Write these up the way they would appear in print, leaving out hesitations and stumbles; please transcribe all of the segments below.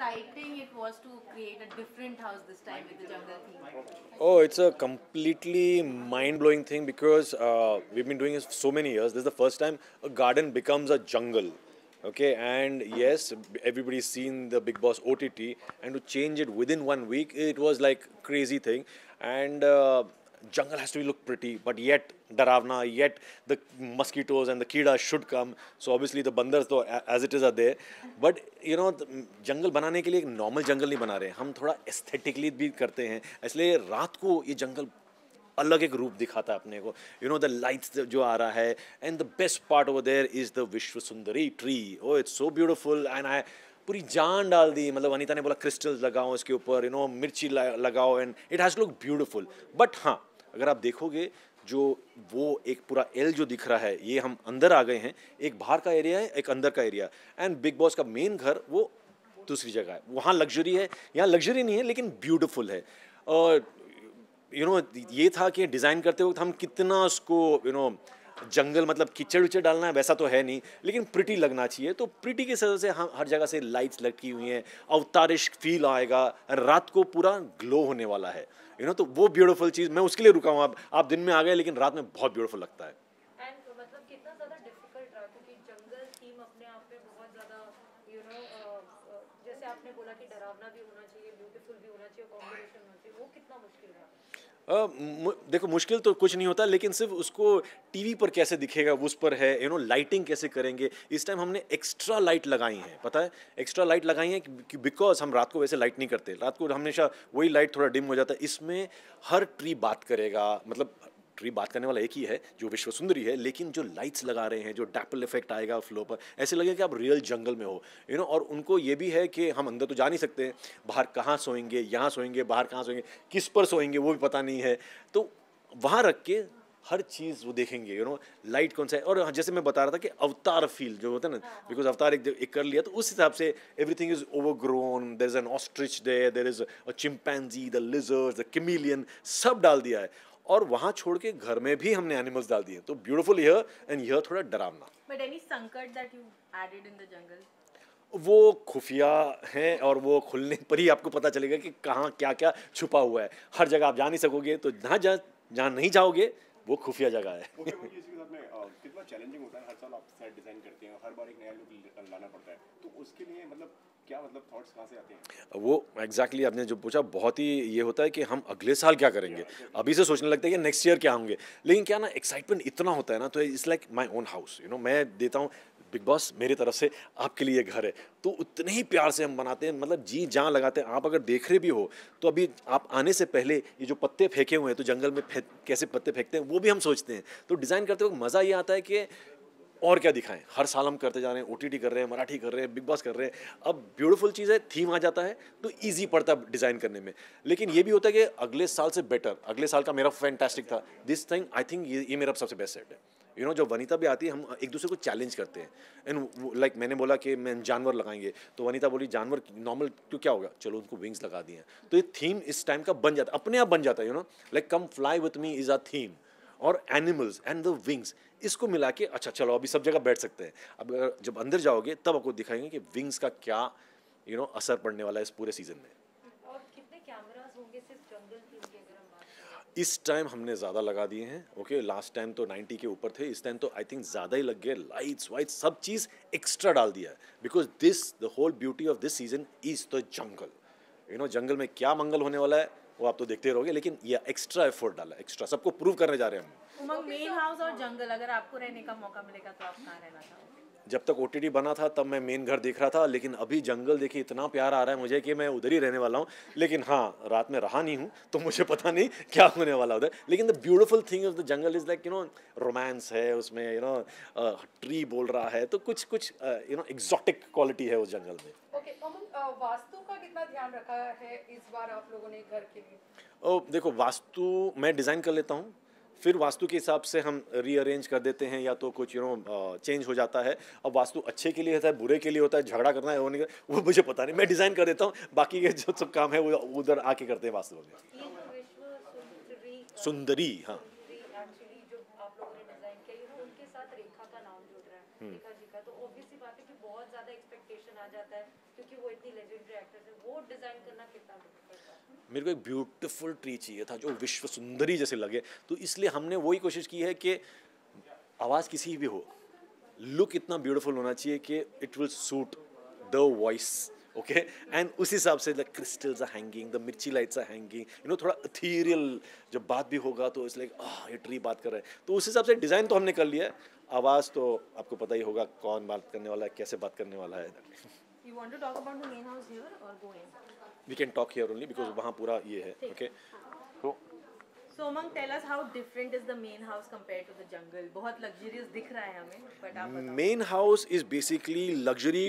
exciting it was to create a different house this time with the jungle theme? Oh, it's a completely mind-blowing thing because we've been doing this for so many years. This is the first time a garden becomes a jungle. Okay, and yes, everybody's seen the Big Boss OTT, and to change it within 1 week, it was like crazy thing. And jungle has to look pretty, but yet Daravna, yet the mosquitoes and the Kida should come. So obviously the bandars, though, as it is, are there. But जंगल बनाने के लिए एक normal जंगल नहीं बना रहे, हम थोड़ा एस्थेटिकली भी करते हैं, इसलिए रात को ये जंगल अलग एक रूप दिखाता है अपने को. द लाइट्स जो आ रहा है, and the best part over there is the Vishwa Sundari tree. Oh it's so beautiful, and I पूरी जान डाल दी. मतलब अनीता ने बोला क्रिस्टल्स लगाओ इसके ऊपर, मिर्ची लगाओ, and it has look beautiful. But हाँ, अगर आप देखोगे जो वो एक पूरा एल जो दिख रहा है, ये हम अंदर आ गए हैं. एक बाहर का एरिया है, एक अंदर का एरिया, एंड बिग बॉस का मेन घर वो दूसरी जगह है. वहाँ लग्जरी है, यहाँ लग्जरी नहीं है लेकिन ब्यूटीफुल है. और ये था कि डिज़ाइन करते वक्त हम कितना उसको जंगल मतलब कीचड़ उचड़ डालना है वैसा तो है नहीं, लेकिन प्रिटी लगना चाहिए. तो प्रिटी की वजह से हम हर जगह से लाइट्स लटकी हुई हैं, अवतारिश फील आएगा, रात को पूरा ग्लो होने वाला है. तो वो ब्यूटीफुल चीज़ मैं उसके लिए रुका हूँ. आप दिन में आ गए लेकिन रात में बहुत ब्यूटीफुल लगता है. एंड मतलब कितना ज़्यादा डिफिकल्ट रहा, क्योंकि जंगल थीम अपने आप में बहुत ज़्यादा जैसे आपने बोला कि डरावना भी होना चाहिए, ब्यूटीफुल भी होना चाहिए, कॉम्बिनेशन होना चाहिए, वो कितना मुश्किल रहा? देखो, मुश्किल तो कुछ नहीं होता, लेकिन सिर्फ उसको टीवी पर कैसे दिखेगा उस पर है. लाइटिंग कैसे करेंगे. इस टाइम हमने एक्स्ट्रा लाइट लगाई हैं, पता है, एक्स्ट्रा लाइट लगाई हैं कि बिकॉज हम रात को वैसे लाइट नहीं करते. रात को हमेशा वही लाइट थोड़ा डिम हो जाता है. इसमें हर ट्री बात करेगा, मतलब ट्री बात करने वाला एक ही है जो विश्व सुंदरी है, लेकिन जो लाइट्स लगा रहे हैं, जो डैपल इफेक्ट आएगा फ्लो पर, ऐसे लगेगा कि आप रियल जंगल में हो. और उनको ये भी है कि हम अंदर तो जा नहीं सकते, बाहर कहाँ सोएंगे, यहाँ सोएंगे, बाहर कहाँ सोएंगे, किस पर सोएंगे वो भी पता नहीं है. तो वहाँ रख के हर चीज़ वो देखेंगे. लाइट कौन सा है. और जैसे मैं बता रहा था कि अवतार फील जो होता है ना, बिकॉज अवतार एक कर लिया, तो उस हिसाब से everything is overgrown. There is an ostrich there is a chimpanzee, the lizard, the chameleon, सब डाल दिया है. और वहाँ छोड़ के घर में भी हमने एनिमल्स डाल दिए. तो ब्यूटीफुल हियर, एंड हियर थोड़ा डरावना. But any sankat that you added in the jungle? वो खुफिया है, और वो खुलने पर ही आपको पता चलेगा कि कहाँ क्या क्या छुपा हुआ है. हर जगह आप जा नहीं सकोगे, तो जहाँ नहीं जाओगे वो खुफिया जगह है. ओके, मुझे इसके साथ में कितना चैलेंजिंग होता है. हर साल आप सेट डिजाइन करते हैं, हर बार एक नया लुक लाना पड़ता है, तो उसके लिए मतलब क्या मतलब थॉट्स कहाँ से आते हैं? वो एग्जैक्टली आपने जो पूछा, बहुत ही ये होता है कि हम अगले साल क्या करेंगे. अभी से सोचने लगता है कि नेक्स्ट ईयर क्या होंगे. लेकिन क्या ना, एक्साइटमेंट इतना होता है ना, तो it's like my own house. मैं देता हूँ बिग बॉस मेरी तरफ से आपके लिए घर है, तो उतने ही प्यार से हम बनाते हैं, मतलब जी जान लगाते हैं. आप अगर देख रहे भी हो तो अभी आप आने से पहले ये जो पत्ते फेंके हुए हैं, तो जंगल में कैसे पत्ते फेंकते हैं वो भी हम सोचते हैं. तो डिज़ाइन करते वक्त मज़ा ये आता है कि और क्या दिखाएं. हर साल हम करते जा रहे हैं, ओटीटी कर रहे हैं, मराठी कर रहे हैं, बिग बॉस कर रहे हैं. अब ब्यूटीफुल चीज़ है, थीम आ जाता है तो इजी पड़ता है डिज़ाइन करने में. लेकिन ये भी होता है कि अगले साल से बेटर, अगले साल का मेरा फैंटास्टिक था. दिस थिंग आई थिंक ये मेरा सबसे बेस्ट सेट है. जो वनीता भी आती है, हम एक दूसरे को चैलेंज करते हैं. एंड लाइक मैंने बोला कि मैं जानवर लगाएंगे, तो वनीता बोली जानवर नॉर्मल तो क्या होगा, चलो उनको विंग्स लगा दिए. तो ये थीम इस टाइम का बन जाता है, अपने आप बन जाता है. Like come fly with me is a theme, और एनिमल्स एंड द विंग्स, इसको मिला के अच्छा चलो अभी सब जगह बैठ सकते हैं. अब जब अंदर जाओगे तब आपको दिखाएंगे कि विंग्स का क्या असर पड़ने वाला है इस पूरे सीजन में. और कितने कैमरास होंगे सिर्फ जंगल थीम के, अगर हम बात करें? इस टाइम हमने ज़्यादा लगा दिए हैं. ओके, लास्ट टाइम तो 90 के ऊपर थे, इस टाइम तो आई थिंक ज़्यादा ही लग गए. लाइट्स वाइट्स सब चीज़ एक्स्ट्रा डाल दिया है, because the whole beauty of this season is the jungle. जंगल में क्या मंगल होने वाला है वो आप तो देखते रहोगे, लेकिन ये एक्स्ट्रा एफर्ट डाला है, एक्स्ट्रा सबको प्रूव करने जा रहे हैं हम. उमंग, मेन हाउस और जंगल, अगर आपको रहने का मौका मिलेगा तो आप कहाँ रहना चाहोगे? जब तक ओटीटी बना था तब मैं मेन घर देख रहा था, लेकिन अभी जंगल देखिए इतना प्यार आ रहा है मुझे कि मैं उधर ही रहने वाला हूँ. लेकिन हाँ, रात में रहा नहीं हूँ तो मुझे पता नहीं क्या होने वाला उधर. लेकिन the beautiful thing of the jungle is like romance है उसमें. ट्री बोल रहा है, तो कुछ कुछ एग्जॉटिक क्वालिटी है उस जंगल में. ओके, वास्तु का कितना ध्यान रखा है इस बार आप लोगों ने घर के लिए? देखो, वास्तु मैं डिज़ाइन कर लेता हूँ, फिर वास्तु के हिसाब से हम रीअरेंज कर देते हैं, या तो कुछ चेंज हो जाता है. अब वास्तु अच्छे के लिए होता है, बुरे के लिए होता है, झगड़ा करना है होने का, वो मुझे पता नहीं. मैं डिज़ाइन कर देता हूँ, बाकी के जो सब काम है वो उधर आके करते हैं वास्तु में. ये जो विश्व सुंदरी सुंदरी, हाँ. एक्चुअली जो आप लोगों ने डिजाइन किया, उनके साथ रेखा का नाम जुड़ रहा है, रेखा जी का, तो ऑब्वियसली बात है कि बहुत ज्यादा एक्सपेक्टेशन आ जाता है, क्योंकि वो इतनी लेजेंडरी एक्टर ग्रुप डिजाइन करना कितना डिफिकल्ट था? मेरे को एक ब्यूटीफुल ट्री चाहिए था जो विश्व सुंदरी जैसे लगे, तो इसलिए हमने वही कोशिश की है कि आवाज़ किसी भी हो, लुक इतना ब्यूटीफुल होना चाहिए कि it will suit the voice, okay. And उस हिसाब से the crystals are hanging, the mirchi lights are hanging, you know, थोड़ा इथीरियल जब बात भी होगा तो इट्स लाइक ये ट्री बात कर रहा है, तो उस हिसाब से डिज़ाइन तो हमने कर लिया है। आवाज़ तो आपको पता ही होगा कौन बात करने वाला है, कैसे बात करने वाला है। You want to talk about the main house here or go in? We can talk here only because वहाँ पूरा ये है, ओके। तो So Umang, tell us how different is the main house compared to the jungle? बहुत luxurious दिख रहा है हमें, but आप बताओ. main house is basically luxury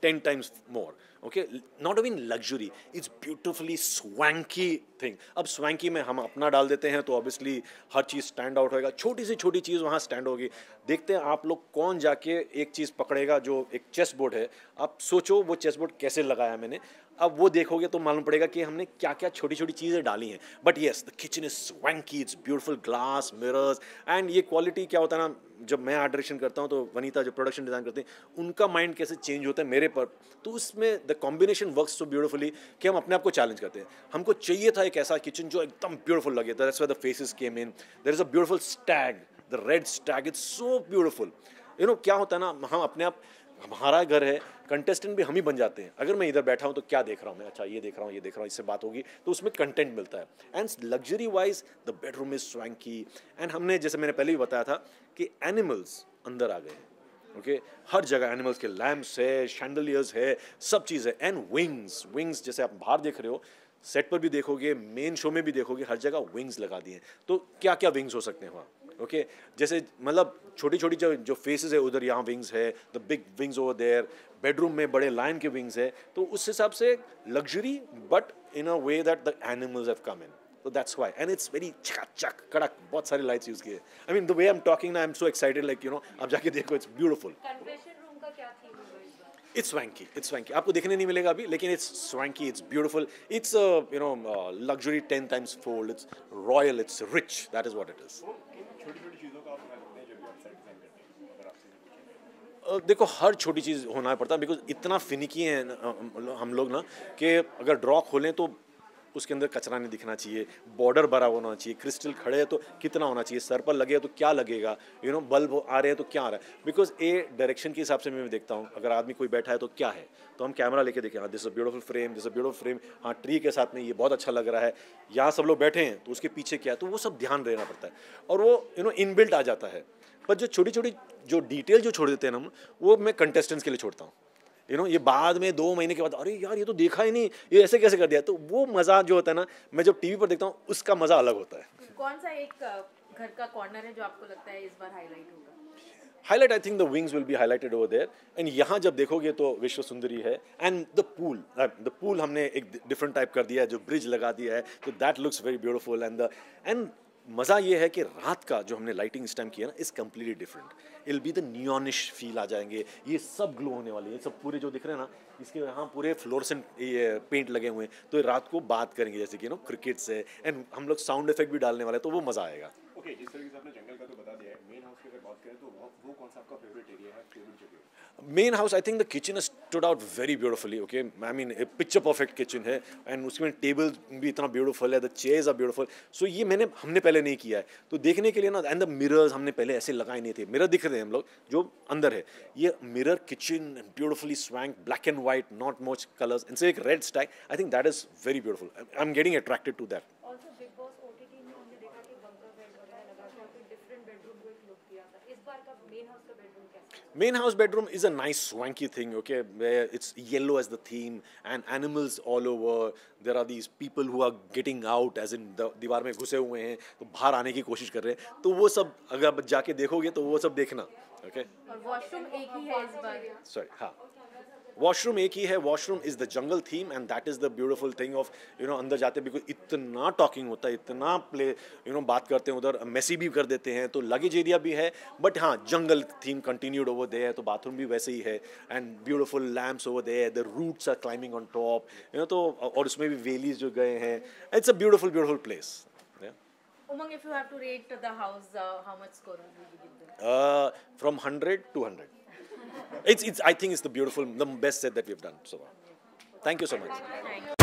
10 times more, okay, not even luxury, it's beautifully swanky thing. अब swanky में हम अपना डाल देते हैं तो obviously हर चीज़ stand out होएगा, छोटी सी छोटी चीज़ वहाँ stand होगी। देखते हैं आप लोग कौन जाके एक चीज़ पकड़ेगा जो एक चेस बोर्ड है। आप सोचो वो चेस बोर्ड कैसे लगाया मैंने, अब वो देखोगे तो मालूम पड़ेगा कि हमने क्या क्या छोटी छोटी चीज़ें डाली हैं। But yes, the kitchen is swanky, it's beautiful, glass, mirrors, and ये क्वालिटी क्या होता है ना, जब मैं आर्ट डायरेक्शन करता हूँ तो वनीता जो प्रोडक्शन डिज़ाइन करते हैं उनका माइंड कैसे चेंज होता है मेरे पर, तो उसमें the combination works so beautifully कि हम अपने आप को चैलेंज करते हैं। हमको चाहिए था एक ऐसा किचन जो एकदम ब्यूटीफुल लगे, that's where the faces came in, there is a beautiful stag, the red stag, it's so beautiful. You know क्या होता है ना, हम अपने आप, हमारा घर है, कंटेस्टेंट भी हम ही बन जाते हैं। अगर मैं इधर बैठा हूँ तो क्या देख रहा हूँ मैं, अच्छा ये देख रहा हूँ, ये देख रहा हूँ, इससे बात होगी तो उसमें कंटेंट मिलता है। And luxury wise the bedroom is swanky, and हमने जैसे मैंने पहले भी बताया था कि एनिमल्स अंदर आ गए, ओके हर जगह एनिमल्स के लैम्प्स है, शैंडलियर्स है, सब चीज़ है। एंड विंग्स जैसे आप बाहर देख रहे हो, सेट पर भी देखोगे, मेन शो में भी देखोगे, हर जगह विंग्स लगा दिए हैं। तो क्या क्या विंग्स हो सकते हैं वहाँ, ओके जैसे मतलब छोटी छोटी जो फेसेस है उधर, यहाँ विंग्स है, the big wings over there, bedroom में बड़े लायन के विंग्स है, तो उस हिसाब से luxury but in a way that the animals have come in, so that's why, and it's very चक कड़क, बहुत सारे लाइट्स यूज किए। I mean the way I'm talking now, I'm so excited, like you know, आप जाके देखो, it's beautiful, convention room का क्या theme होगा इस बार? it's swanky, आपको देखने नहीं मिलेगा अभी, लेकिन it's swanky, it's beautiful, it's you know luxury 10 times fold, it's royal, it's rich, that is what it is. छोटी छोटी चीज़ों का आप ध्यान रखते हैं जब भी आप सेट डिजाइन करते हैं, अगर आपसे पूछें? देखो हर छोटी चीज़ होना पड़ता है, बिकॉज इतना फिनिकी है हम लोग ना कि अगर ड्रॉ खोलें तो उसके अंदर कचरा नहीं दिखना चाहिए, बॉर्डर भरा होना चाहिए, क्रिस्टल खड़े हैं तो कितना होना चाहिए, सर पर लगे तो क्या लगेगा, यू नो बल्ब आ रहे हैं तो क्या आ रहा है, बिकॉज ए डायरेक्शन के हिसाब से मैं देखता हूँ। अगर आदमी कोई बैठा है तो क्या है, तो हम कैमरा लेके देखें, हाँ this a beautiful frame, this a beautiful frame, हाँ ट्री के साथ में ये बहुत अच्छा लग रहा है, यहाँ सब लोग बैठे हैं तो उसके पीछे क्या है, तो वो सब ध्यान देना पड़ता है और वो यू नो इनबिल्ट आ जाता है। पर जो छोटी छोटी जो डिटेल जो छोड़ देते हैं ना हम, वो मैं कंटेस्टेंट्स के लिए छोड़ता हूँ। यू नो ये बाद में 2 महीने के बाद, अरे यार ये तो देखा ही नहीं, ये ऐसे कैसे कर दिया, तो वो मज़ा जो होता है ना, मैं जब टीवी पर देखता हूँ उसका मज़ा अलग होता है। कौन सा एक घर का कॉर्नर है जो आपको लगता है इस बार हाईलाइट होगा? Highlight I think the wings will be highlighted over there, and यहाँ जब देखोगे तो विश्व सुंदरी है, एंड द पूल हमने एक डिफरेंट टाइप कर दिया है, जो ब्रिज लगा दिया है, तो that looks very beautiful. And मज़ा ये है कि रात का जो हमने लाइटिंग इस टाइम किया ना, is completely different, I'll be the neonish feel आ जाएंगे, ये सब ग्लो होने वाले हैं, ये सब पूरे जो दिख रहे हैं ना, इसके यहाँ पूरे फ्लोरेसेंट ये पेंट लगे हुए हैं, तो रात को बात करेंगे जैसे कि नो क्रिकेट से, एंड हम लोग साउंड इफेक्ट भी डालने वाले हैं, तो वो मज़ा आएगा। ओके, जिस तरीके से आपने जंगल का तो बता दिया है, मेन हाउस की अगर बात करें तो वो कौन सा आपका फेवरेट एरिया है, फेवरेट जगह? Main house I think the kitchen stood out very beautifully, okay I mean picture perfect kitchen है, एंड उसमें टेबल भी इतना ब्यूटीफुल है, द चेयर्स आर ब्यूटीफुल, सो ये हमने पहले नहीं किया है, तो देखने के लिए ना, एंड द मिरर्स हमने पहले ऐसे लगाए नहीं थे, मिरर दिख रहे हैं हम लोग जो अंदर है, ये mirror kitchen beautifully swank, black and white, not much colours, and से एक red stag, I think that is very beautiful, I am getting attracted to that. Also Bigg Boss OTT में हमने देखा कि बंकर बेड वगैरह लगा के आपको डिफरेंट बेडरूम को एक लुक दिया था, इस बार का मेन हाउस का बेडरूम कैसा है? Main house bedroom is a nice swanky thing, okay, where it's yellow as the theme and animals all over. There are these people who are getting out, as in दीवार में घुसे हुए हैं, तो बाहर आने की कोशिश कर रहे हैं, तो वो सब अगर आप जाके देखोगे तो वो सब देखना, okay? और वॉशरूम एक ही है इस बार? Sorry, हाँ, वॉशरूम एक ही है, washroom is the jungle theme, and that is the beautiful thing of you know अंदर जाते बिकॉज इतना टॉकिंग होता है, इतना प्ले यू नो बात करते हैं उधर, मेसी भी कर देते हैं, तो लगेज एरिया भी है, बट हाँ jungle theme continued over there, तो बाथरूम भी वैसे ही है, and beautiful lamps over there, the roots are climbing on top, you know, तो और उसमें भी वेलीज जो गए हैं, it's a beautiful place. Umang, if you have to rate the house, how much score will you give them? From 100 to 100. I think it's the best set that we've done so far. Thank you so much. Thank you.